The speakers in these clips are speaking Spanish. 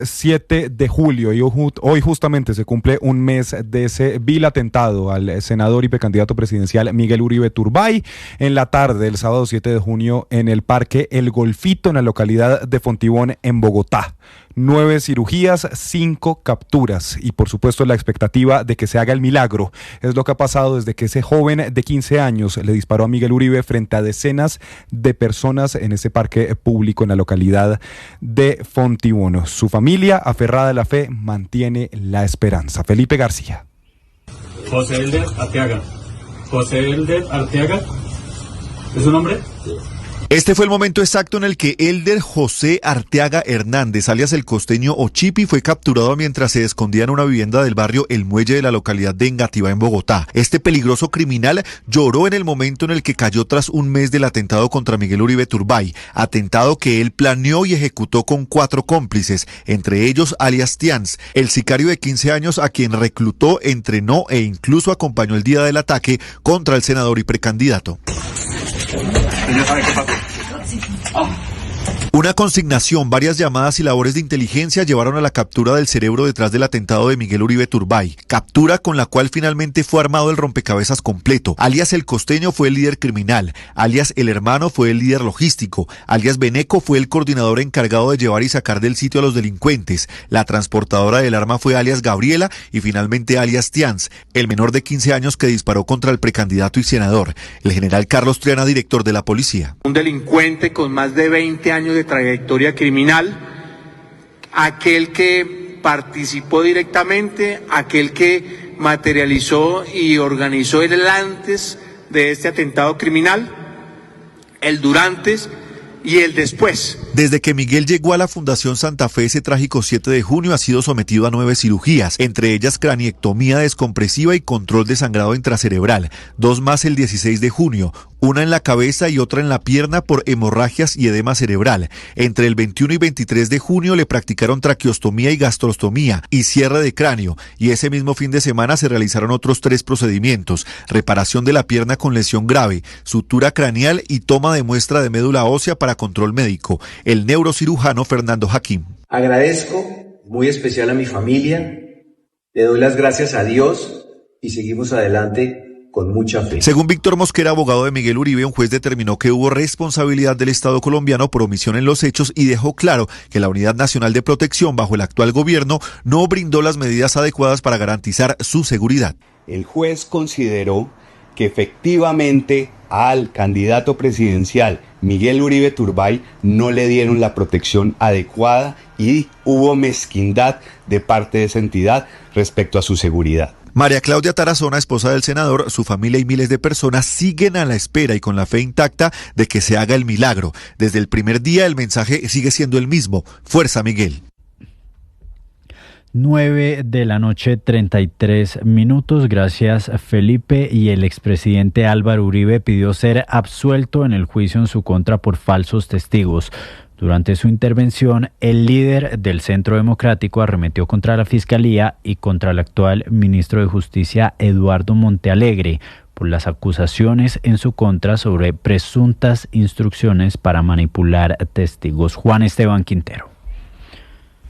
7 de julio y hoy justamente se cumple un mes de ese vil atentado al senador y precandidato presidencial Miguel Uribe Turbay en la tarde del sábado 7 de junio en el Parque El Golfito en la localidad de Fontibón en Bogotá. 9 cirugías, 5 capturas y por supuesto la expectativa de que se haga el milagro. Es lo que ha pasado desde que ese joven de 15 años le disparó a Miguel Uribe frente a decenas de personas en ese parque público en la localidad de Fontibón. Su familia, aferrada a la fe, mantiene la esperanza. Felipe García. José Elder Arteaga. José Elder Arteaga. ¿Es su nombre? Sí. Este fue el momento exacto en el que Elder José Arteaga Hernández, alias el costeño Ochipi, fue capturado mientras se escondía en una vivienda del barrio El Muelle de la localidad de Engativá, en Bogotá. Este peligroso criminal lloró en el momento en el que cayó tras un mes del atentado contra Miguel Uribe Turbay, atentado que él planeó y ejecutó con 4 cómplices, entre ellos alias Tians, el sicario de 15 años a quien reclutó, entrenó e incluso acompañó el día del ataque contra el senador y precandidato. Una consignación, varias llamadas y labores de inteligencia llevaron a la captura del cerebro detrás del atentado de Miguel Uribe Turbay, captura con la cual finalmente fue armado el rompecabezas completo. Alias el costeño fue el líder criminal, alias el hermano fue el líder logístico, alias Beneco fue el coordinador encargado de llevar y sacar del sitio a los delincuentes, la transportadora del arma fue alias Gabriela y finalmente alias Tians, el menor de 15 años que disparó contra el precandidato y senador. El general Carlos Triana, director de la policía. Un delincuente con más de 20 años de trayectoria criminal, aquel que participó directamente, aquel que materializó y organizó el antes de este atentado criminal, el durante y el después. Desde que Miguel llegó a la Fundación Santa Fe ese trágico 7 de junio ha sido sometido a 9 cirugías, entre ellas craniectomía descompresiva y control de sangrado intracerebral, 2 más el 16 de junio, una en la cabeza y otra en la pierna por hemorragias y edema cerebral. Entre el 21 y 23 de junio le practicaron traqueostomía y gastrostomía y cierre de cráneo, y ese mismo fin de semana se realizaron otros 3 procedimientos: reparación de la pierna con lesión grave, sutura craneal y toma de muestra de médula ósea para control médico. El neurocirujano Fernando Jaquín. Agradezco muy especial a mi familia, le doy las gracias a Dios y seguimos adelante con mucha fe. Según Víctor Mosquera, abogado de Miguel Uribe, un juez determinó que hubo responsabilidad del Estado colombiano por omisión en los hechos y dejó claro que la Unidad Nacional de Protección bajo el actual gobierno no brindó las medidas adecuadas para garantizar su seguridad. El juez consideró que efectivamente al candidato presidencial Miguel Uribe Turbay no le dieron la protección adecuada y hubo mezquindad de parte de esa entidad respecto a su seguridad. María Claudia Tarazona, esposa del senador, su familia y miles de personas siguen a la espera y con la fe intacta de que se haga el milagro. Desde el primer día el mensaje sigue siendo el mismo: fuerza, Miguel. 9 de la noche, 33 minutos. Gracias, Felipe. Y el expresidente Álvaro Uribe pidió ser absuelto en el juicio en su contra por falsos testigos. Durante su intervención, el líder del Centro Democrático arremetió contra la Fiscalía y contra el actual ministro de Justicia, Eduardo Montealegre, por las acusaciones en su contra sobre presuntas instrucciones para manipular testigos. Juan Esteban Quintero.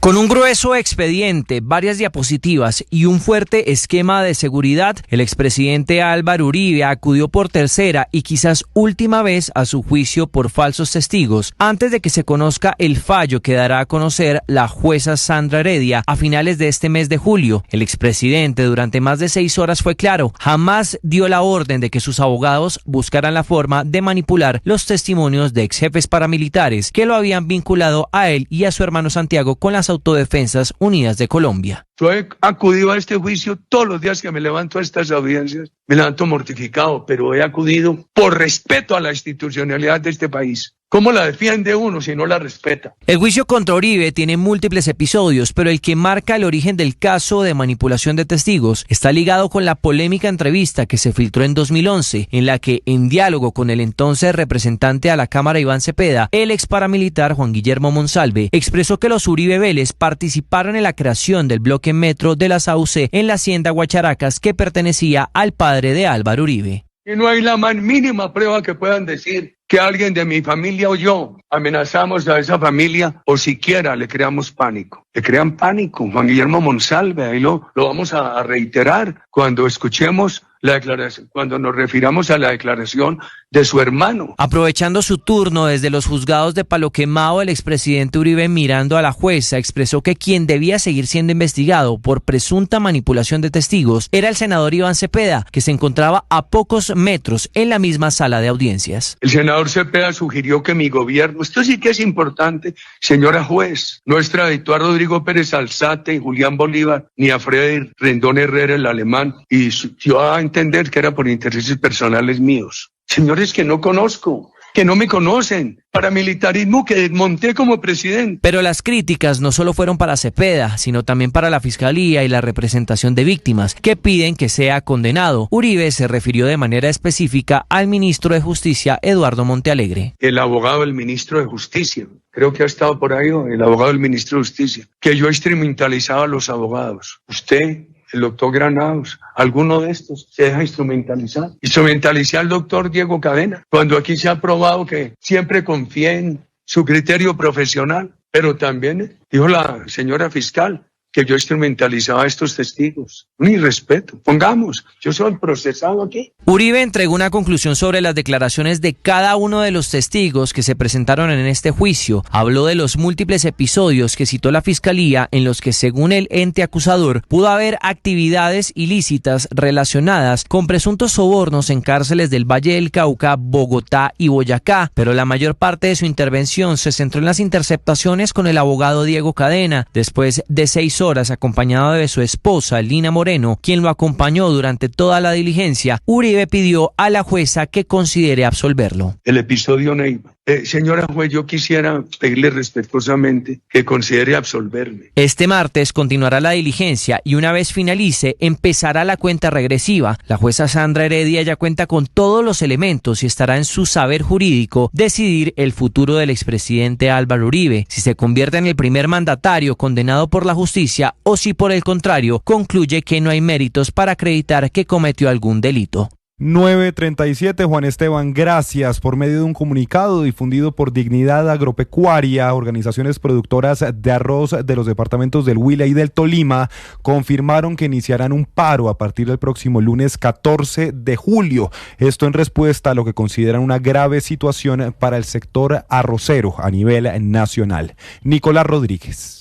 Con un grueso expediente, varias diapositivas y un fuerte esquema de seguridad, el expresidente Álvaro Uribe acudió por tercera y quizás última vez a su juicio por falsos testigos, antes de que se conozca el fallo que dará a conocer la jueza Sandra Heredia a finales de este mes de julio. El expresidente durante más de 6 horas fue claro: jamás dio la orden de que sus abogados buscaran la forma de manipular los testimonios de exjefes paramilitares que lo habían vinculado a él y a su hermano Santiago con las Autodefensas Unidas de Colombia. Yo he acudido a este juicio todos los días que me levanto a estas audiencias. Me levanto mortificado, pero he acudido por respeto a la institucionalidad de este país. ¿Cómo la defiende uno si no la respeta? El juicio contra Uribe tiene múltiples episodios, pero el que marca el origen del caso de manipulación de testigos está ligado con la polémica entrevista que se filtró en 2011, en la que, en diálogo con el entonces representante a la Cámara Iván Cepeda, el ex paramilitar Juan Guillermo Monsalve expresó que los Uribe Vélez participaron en la creación del bloque metro de la SAUC en la hacienda Guacharacas, que pertenecía al padre de Álvaro Uribe. Y no hay la más mínima prueba que puedan decir que alguien de mi familia o yo amenazamos a esa familia o siquiera le creamos pánico. Le crean pánico, Juan Guillermo Monsalve, ahí lo vamos a reiterar cuando escuchemos la declaración, cuando nos refiramos a la declaración de su hermano. Aprovechando su turno desde los juzgados de Palo Quemado, el expresidente Uribe, mirando a la jueza, expresó que quien debía seguir siendo investigado por presunta manipulación de testigos era el senador Iván Cepeda, que se encontraba a pocos metros en la misma sala de audiencias. El senador Cepeda sugirió que mi gobierno, esto sí que es importante, señora juez, no extraditó a Rodrigo Pérez Alzate y Julián Bolívar, ni a Freddy Rendón Herrera, el alemán, y dio a entender que era por intereses personales míos. Señores que no conozco, que no me conocen, paramilitarismo que desmonté como presidente. Pero las críticas no solo fueron para Cepeda, sino también para la Fiscalía y la representación de víctimas, que piden que sea condenado. Uribe se refirió de manera específica al ministro de Justicia, Eduardo Montealegre. El abogado del ministro de Justicia, creo que ha estado por ahí, el abogado del ministro de Justicia, que yo instrumentalizaba a los abogados. Usted, el doctor Granados, alguno de estos se deja instrumentalizar. Instrumentalizé al doctor Diego Cadena, cuando aquí se ha probado que siempre confié en su criterio profesional, pero también dijo la señora fiscal que yo instrumentalizaba a estos testigos. Un irrespeto. Pongamos, yo soy el procesado aquí. Uribe entregó una conclusión sobre las declaraciones de cada uno de los testigos que se presentaron en este juicio. Habló de los múltiples episodios que citó la Fiscalía en los que, según el ente acusador, pudo haber actividades ilícitas relacionadas con presuntos sobornos en cárceles del Valle del Cauca, Bogotá y Boyacá, pero la mayor parte de su intervención se centró en las interceptaciones con el abogado Diego Cadena. Después de 6 horas, acompañado de su esposa, Lina Moreno, quien lo acompañó durante toda la diligencia, Uribe pidió a la jueza que considere absolverlo. El episodio Neiva. Señora juez, yo quisiera pedirle respetuosamente que considere absolverme. Este martes continuará la diligencia y una vez finalice, empezará la cuenta regresiva. La jueza Sandra Heredia ya cuenta con todos los elementos y estará en su saber jurídico decidir el futuro del expresidente Álvaro Uribe, si se convierte en el primer mandatario condenado por la justicia o si por el contrario concluye que no hay méritos para acreditar que cometió algún delito. 9:37, Juan Esteban, gracias. Por medio de un comunicado difundido por Dignidad Agropecuaria, organizaciones productoras de arroz de los departamentos del Huila y del Tolima confirmaron que iniciarán un paro a partir del próximo lunes 14 de julio. Esto en respuesta a lo que consideran una grave situación para el sector arrocero a nivel nacional. Nicolás Rodríguez.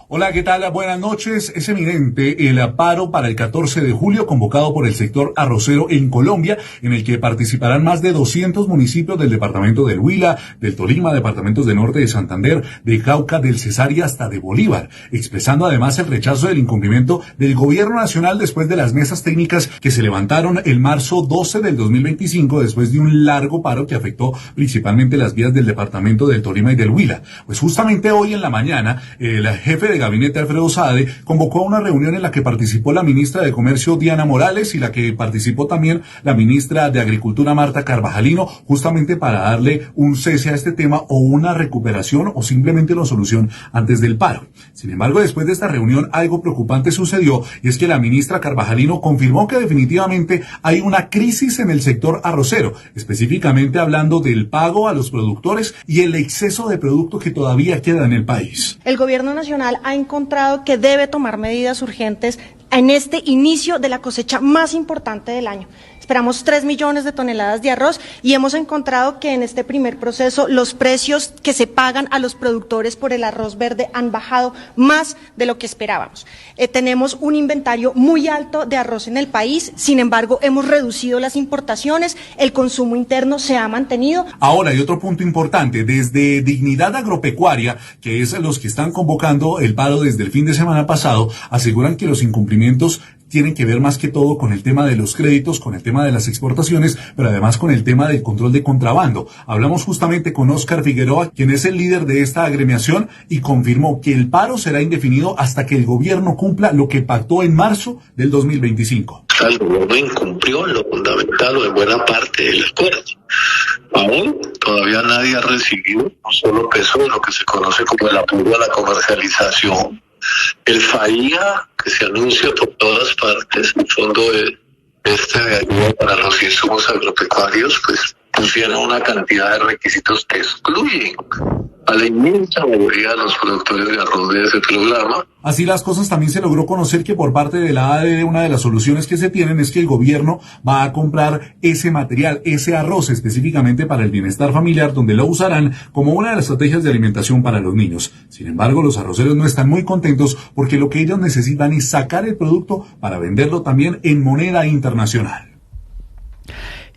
Hola, ¿qué tal? Buenas noches. Es eminente el paro para el 14 de julio convocado por el sector arrocero en Colombia, en el que participarán más de 200 municipios del departamento del Huila, del Tolima, departamentos del norte de Santander, de Cauca, del Cesar y hasta de Bolívar, expresando además el rechazo del incumplimiento del gobierno nacional después de las mesas técnicas que se levantaron el marzo 12 del 2025 después de un largo paro que afectó principalmente las vías del departamento del Tolima y del Huila. Pues justamente hoy en la mañana, el jefe de gabinete Alfredo Saade convocó a una reunión en la que participó la ministra de Comercio Diana Morales y la que participó también la ministra de Agricultura Marta Carvajalino, justamente para darle un cese a este tema o una recuperación o simplemente una solución antes del paro. Sin embargo, después de esta reunión algo preocupante sucedió y es que la ministra Carvajalino confirmó que definitivamente hay una crisis en el sector arrocero, específicamente hablando del pago a los productores y el exceso de producto que todavía queda en el país. El gobierno nacional ha encontrado que debe tomar medidas urgentes en este inicio de la cosecha más importante del año. Esperamos 3 millones de toneladas de arroz y hemos encontrado que en este primer proceso los precios que se pagan a los productores por el arroz verde han bajado más de lo que esperábamos. Tenemos un inventario muy alto de arroz en el país, sin embargo hemos reducido las importaciones, el consumo interno se ha mantenido. Ahora hay otro punto importante, desde Dignidad Agropecuaria, que es los que están convocando el paro desde el fin de semana pasado, aseguran que los incumplimientos tienen que ver más que todo con el tema de los créditos, con el tema de las exportaciones, pero además con el tema del control de contrabando. Hablamos justamente con Óscar Figueroa, quien es el líder de esta agremiación, y confirmó que el paro será indefinido hasta que el gobierno cumpla lo que pactó en marzo del 2025. El gobierno incumplió lo fundamental o en buena parte del acuerdo. Aún todavía nadie ha recibido un solo peso de lo que se conoce como el apoyo a la comercialización. El FAIA, que se anuncia por todas partes, el fondo de ayuda para los insumos agropecuarios, pues pusieron una cantidad de requisitos que excluyen a la inmensa mayoría de los productores de arroz de ese programa. Así las cosas, también se logró conocer que por parte de la ADD una de las soluciones que se tienen es que el gobierno va a comprar ese material, ese arroz específicamente para el bienestar familiar, donde lo usarán como una de las estrategias de alimentación para los niños. Sin embargo, los arroceros no están muy contentos porque lo que ellos necesitan es sacar el producto para venderlo también en moneda internacional.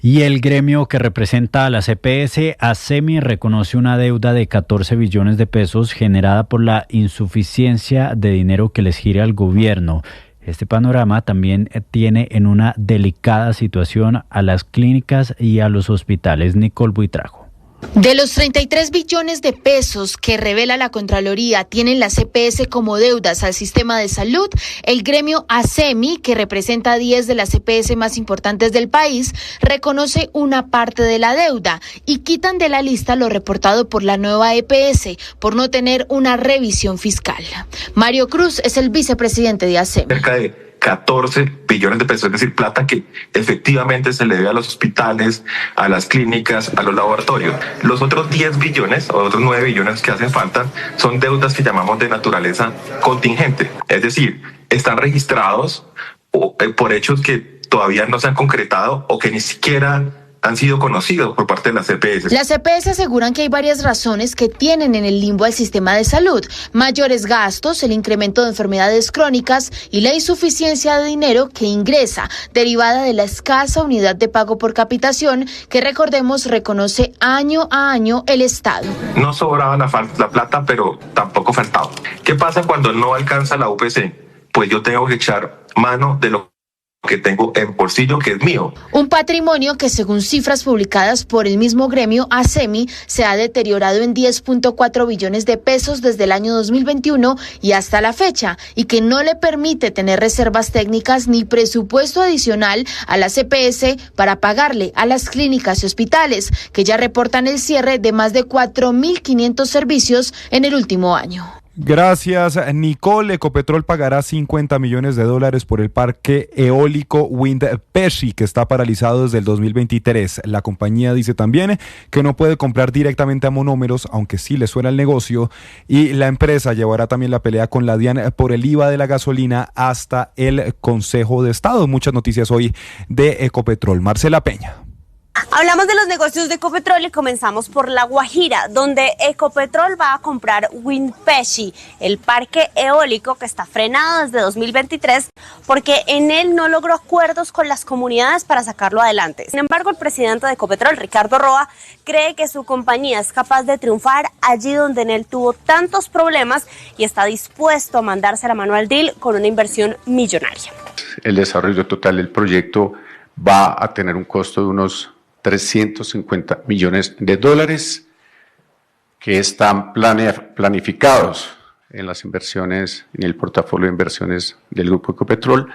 Y el gremio que representa a la CPS, ASEMI, reconoce una deuda de 14 billones de pesos generada por la insuficiencia de dinero que les gira al gobierno. Este panorama también tiene en una delicada situación a las clínicas y a los hospitales. Nicole Buitrago. De los 33 billones de pesos que revela la Contraloría tienen la CPS como deudas al sistema de salud, el gremio ASEMI, que representa a 10 de las CPS más importantes del país, reconoce una parte de la deuda y quitan de la lista lo reportado por la nueva EPS por no tener una revisión fiscal. Mario Cruz es el vicepresidente de ASEMI. Cerca de 14 billones de pesos, es decir, plata que efectivamente se le debe a los hospitales, a las clínicas, a los laboratorios. Los otros 10 billones o otros 9 billones que hacen falta son deudas que llamamos de naturaleza contingente, es decir, están registrados por hechos que todavía no se han concretado o que ni siquiera han sido conocidos por parte de las CPS. Las CPS aseguran que hay varias razones que tienen en el limbo al sistema de salud: mayores gastos, el incremento de enfermedades crónicas y la insuficiencia de dinero que ingresa, derivada de la escasa unidad de pago por capitación que, recordemos, reconoce año a año el Estado. No sobraba la plata, pero tampoco faltaba. ¿Qué pasa cuando no alcanza la UPC? Pues yo tengo que echar mano de lo que tengo en bolsillo, que es mío. Un patrimonio que, según cifras publicadas por el mismo gremio ASEMI, se ha deteriorado en 10.4 billones de pesos desde el año 2021 y hasta la fecha, y que no le permite tener reservas técnicas ni presupuesto adicional a la CPS para pagarle a las clínicas y hospitales, que ya reportan el cierre de más de 4.500 servicios en el último año. Gracias, Nicole. Ecopetrol pagará $50 millones por el parque eólico Wind Pesci, que está paralizado desde el 2023. La compañía dice también que no puede comprar directamente a monómeros, aunque sí le suena el negocio, y la empresa llevará también la pelea con la DIAN por el IVA de la gasolina hasta el Consejo de Estado. Muchas noticias hoy de Ecopetrol. Marcela Peña. Hablamos de los negocios de Ecopetrol y comenzamos por La Guajira, donde Ecopetrol va a comprar Wind Pesci, el parque eólico que está frenado desde 2023 porque en él no logró acuerdos con las comunidades para sacarlo adelante. Sin embargo, el presidente de Ecopetrol, Ricardo Roa, cree que su compañía es capaz de triunfar allí donde en él tuvo tantos problemas y está dispuesto a mandarse la mano al deal con una inversión millonaria. El desarrollo total del proyecto va a tener un costo de unos $350 millones que están planificados en las inversiones, en el portafolio de inversiones del Grupo Ecopetrol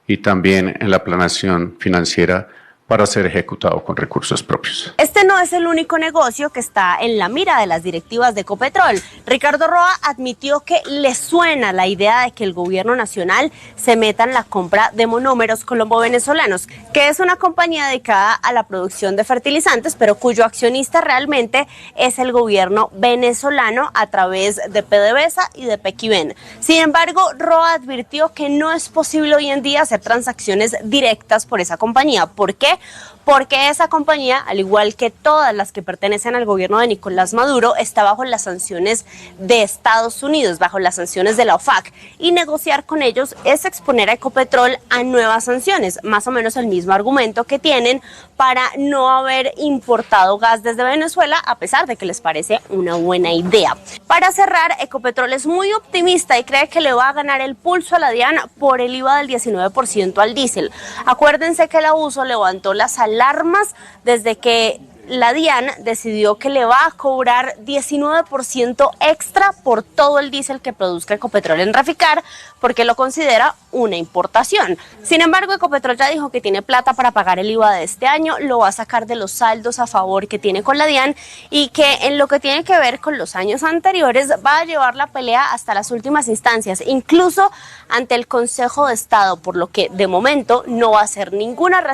y también en la planeación financiera para ser ejecutado con recursos propios. Este no es el único negocio que está en la mira de las directivas de Ecopetrol. Ricardo Roa admitió que le suena la idea de que el gobierno nacional se meta en la compra de monómeros colombo-venezolanos, que es una compañía dedicada a la producción de fertilizantes, pero cuyo accionista realmente es el gobierno venezolano a través de PDVSA y de Pequiven. Sin embargo, Roa advirtió que no es posible hoy en día hacer transacciones directas por esa compañía. ¿Por qué? Porque esa compañía, al igual que todas las que pertenecen al gobierno de Nicolás Maduro, está bajo las sanciones de Estados Unidos, bajo las sanciones de la OFAC, y negociar con ellos es exponer a Ecopetrol a nuevas sanciones, más o menos el mismo argumento que tienen para no haber importado gas desde Venezuela, a pesar de que les parece una buena idea. Para cerrar, Ecopetrol es muy optimista y cree que le va a ganar el pulso a la DIAN por el IVA del 19% al diésel. Acuérdense que el abuso levantó las alarmas desde que la DIAN decidió que le va a cobrar 19% extra por todo el diésel que produzca Ecopetrol en Reficar, porque lo considera una importación. Sin embargo, Ecopetrol ya dijo que tiene plata para pagar el IVA de este año, lo va a sacar de los saldos a favor que tiene con la DIAN, y que en lo que tiene que ver con los años anteriores va a llevar la pelea hasta las últimas instancias, incluso ante el Consejo de Estado, por lo que de momento no va a hacer ninguna reserva